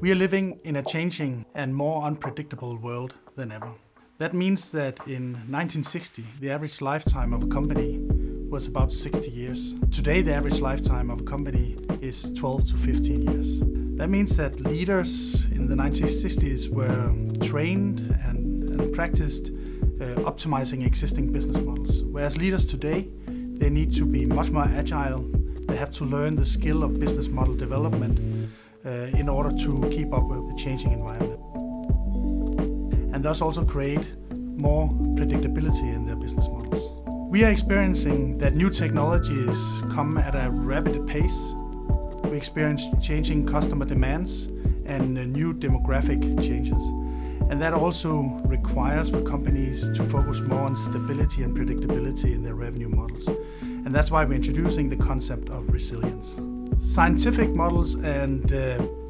We are living in a changing and more unpredictable world than ever. That means that in 1960, the average lifetime of a company was about 60 years. Today, the average lifetime of a company is 12 to 15 years. That means that leaders in the 1960s were trained and practiced optimizing existing business models. Whereas leaders today, they need to be much more agile. They have to learn the skill of business model development in order to keep up with the changing environment. And thus also create more predictability in their business models. We are experiencing that new technologies come at a rapid pace. We experience changing customer demands and new demographic changes. And that also requires for companies to focus more on stability and predictability in their revenue models. And that's why we're introducing the concept of resilience. Scientific models and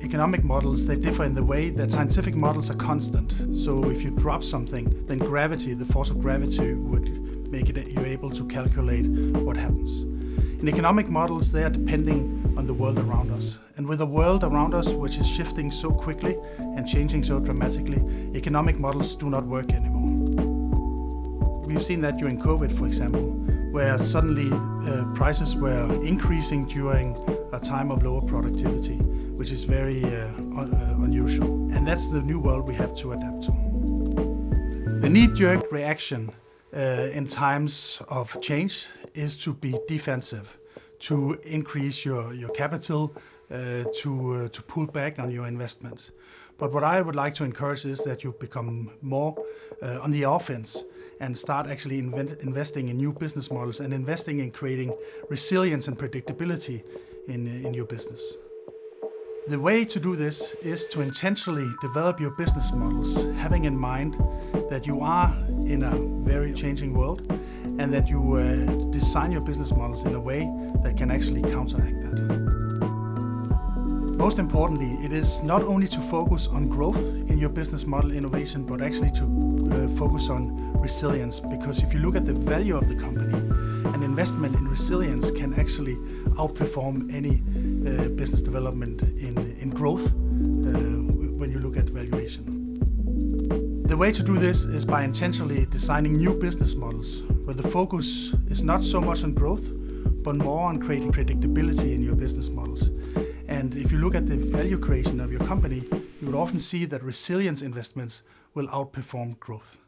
economic models, they differ in the way that scientific models are constant. So if you drop something, then gravity, the force of gravity, would make it you're able to calculate what happens. In economic models, they are depending on the world around us. And with the world around us, which is shifting so quickly and changing so dramatically, economic models do not work anymore. We've seen that during COVID, for example, where suddenly prices were increasing during a time of lower productivity, which is very unusual. And that's the new world we have to adapt to. The knee-jerk reaction in times of change is to be defensive, to increase your capital, to pull back on your investments. But what I would like to encourage is that you become more on the offense and start actually investing in new business models and investing in creating resilience and predictability in your business. The way to do this is to intentionally develop your business models, having in mind that you are in a very changing world and that you design your business models in a way that can actually counteract that. Most importantly, it is not only to focus on growth in your business model innovation, but actually to focus on resilience. Because if you look at the value of the company, an investment in resilience can actually outperform any business development in growth when you look at valuation. The way to do this is by intentionally designing new business models where the focus is not so much on growth, but more on creating predictability in your business models. And if you look at the value creation of your company, you would often see that resilience investments will outperform growth.